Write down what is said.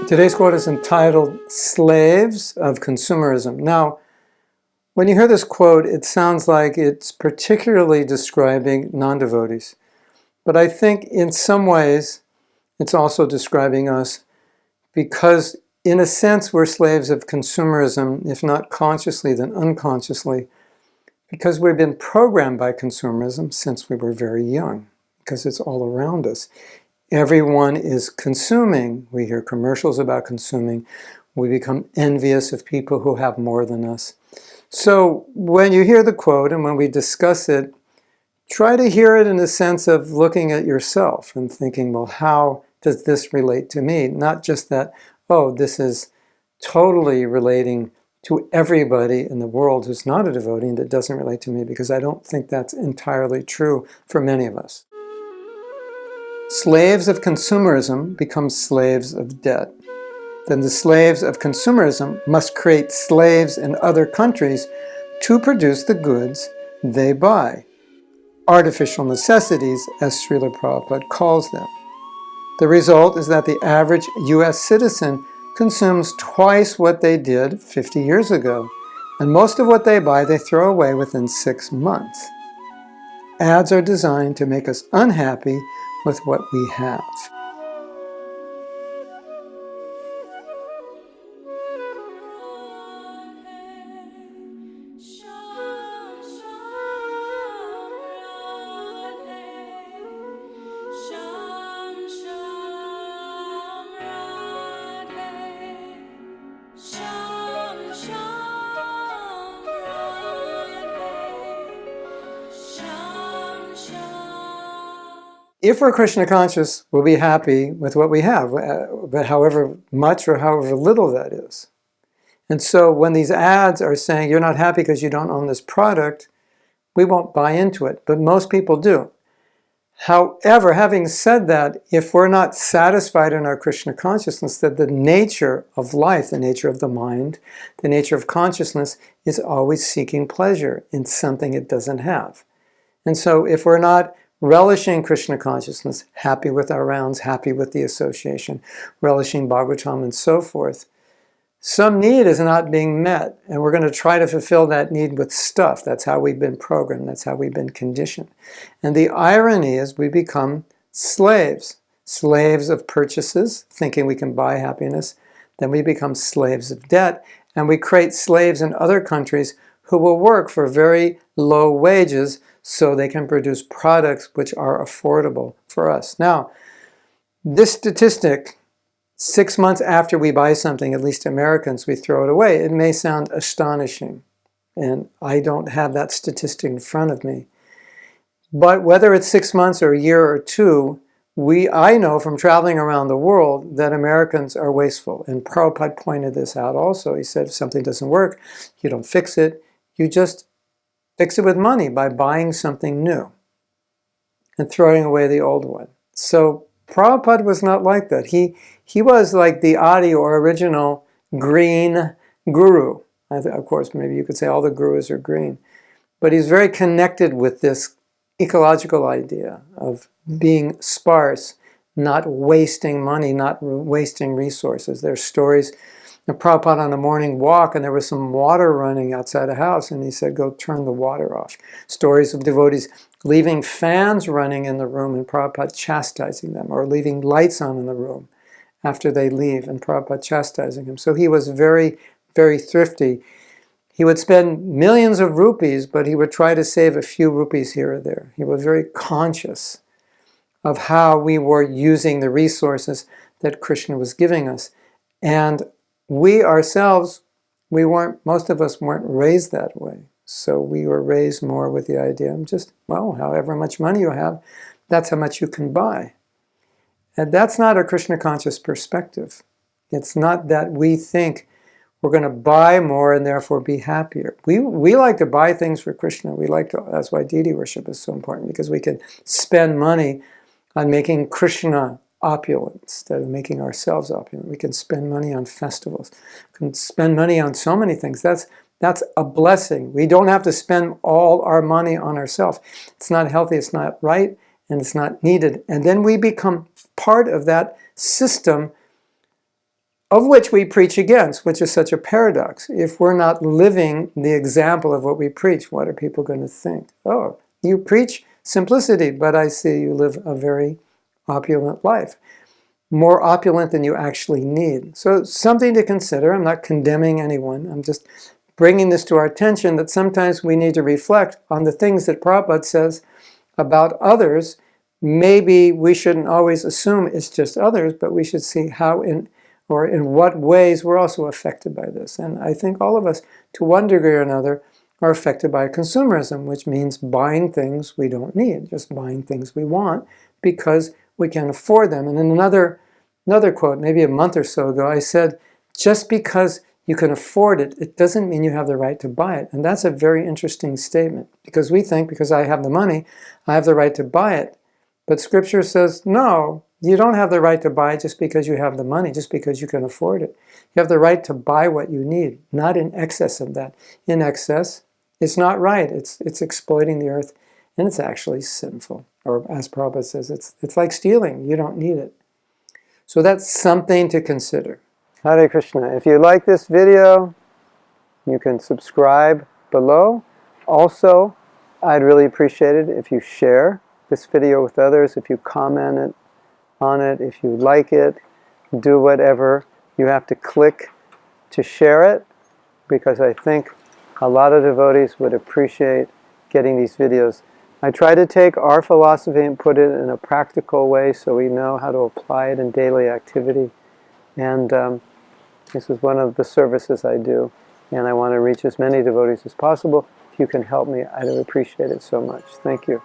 Today's quote is entitled, Slaves of Consumerism. Now, when you hear this quote, it sounds like it's particularly describing non-devotees. But I think in some ways, it's also describing us because, in a sense, we're slaves of consumerism, if not consciously, then unconsciously, because we've been programmed by consumerism since we were very young, because it's all around us. Everyone is consuming. We hear commercials about consuming. We become envious of people who have more than us. So when you hear the quote and when we discuss it, try to hear it in the sense of looking at yourself and thinking, well, how does this relate to me? Not just that, oh, this is totally relating to everybody in the world who's not a devotee and it doesn't relate to me, because I don't think that's entirely true for many of us. Slaves of consumerism become slaves of debt. Then the slaves of consumerism must create slaves in other countries to produce the goods they buy. Artificial necessities, as Srila Prabhupada calls them. The result is that the average US citizen consumes twice what they did 50 years ago, and most of what they buy they throw away within 6 months. Ads are designed to make us unhappy with what we have. If we're Krishna conscious, we'll be happy with what we have, but however much or however little that is. And so when these ads are saying you're not happy because you don't own this product, we won't buy into it, but most people do. However, having said that, if we're not satisfied in our Krishna consciousness, that the nature of life, the nature of the mind, the nature of consciousness is always seeking pleasure in something it doesn't have. And so if we're not relishing Krishna consciousness, happy with our rounds, happy with the association, relishing Bhagavatam and so forth, some need is not being met, and we're going to try to fulfill that need with stuff. That's how we've been programmed. That's how we've been conditioned. And the irony is we become slaves. Slaves of purchases, thinking we can buy happiness. Then we become slaves of debt, and we create slaves in other countries who will work for very low wages so they can produce products which are affordable for us. Now, this statistic, 6 months after we buy something, at least Americans, we throw it away. It may sound astonishing, and I don't have that statistic in front of me. But whether it's 6 months or a year or two, I know from traveling around the world that Americans are wasteful. And Prabhupada pointed this out also. He said if something doesn't work, you don't fix it. You just fix it with money by buying something new and throwing away the old one. So Prabhupada was not like that. He was like the Adi or original green guru. Of course, maybe you could say all the gurus are green. But he's very connected with this ecological idea of being sparse, not wasting money, not wasting resources. There's stories of Prabhupada on a morning walk, and there was some water running outside a house, and he said, go turn the water off. Stories of devotees leaving fans running in the room and Prabhupada chastising them, or leaving lights on in the room after they leave and Prabhupada chastising him. So he was very, very thrifty. He would spend millions of rupees, but he would try to save a few rupees here or there. He was very conscious of how we were using the resources that Krishna was giving us. And we ourselves, most of us weren't raised that way. So we were raised more with the idea of just, well, however much money you have, that's how much you can buy. And that's not a Krishna conscious perspective. It's not that we think we're going to buy more and therefore be happier. We like to buy things for Krishna. That's why deity worship is so important, because we can spend money on making Krishna opulent instead of making ourselves opulent. We can spend money on festivals. We can spend money on so many things. That's a blessing. We don't have to spend all our money on ourselves. It's not healthy, it's not right, and it's not needed. And then we become part of that system of which we preach against, which is such a paradox. If we're not living the example of what we preach, what are people going to think? Oh, you preach simplicity, but I see you live a very opulent life, more opulent than you actually need. So something to consider. I'm not condemning anyone. I'm just bringing this to our attention that sometimes we need to reflect on the things that Prabhupada says about others. Maybe we shouldn't always assume it's just others, but we should see how in what ways we're also affected by this. And I think all of us, to one degree or another, are affected by consumerism, which means buying things we don't need, just buying things we want because we can't afford them. And in another quote, maybe a month or so ago, I said, just because you can afford it, it doesn't mean you have the right to buy it. And that's a very interesting statement, because we think because I have the money, I have the right to buy it. But Scripture says, no, you don't have the right to buy it just because you have the money, just because you can afford it. You have the right to buy what you need, not in excess of that. In excess, it's not right. It's exploiting the earth, and it's actually sinful. Or as Prabhupada says, it's like stealing. You don't need it. So that's something to consider. Hare Krishna. If you like this video, you can subscribe below. Also, I'd really appreciate it if you share this video with others, if you comment on it, if you like it, do whatever. You have to click to share it, because I think a lot of devotees would appreciate getting these videos. I try to take our philosophy and put it in a practical way so we know how to apply it in daily activity. And this is one of the services I do, and I want to reach as many devotees as possible. If you can help me, I'd appreciate it so much. Thank you.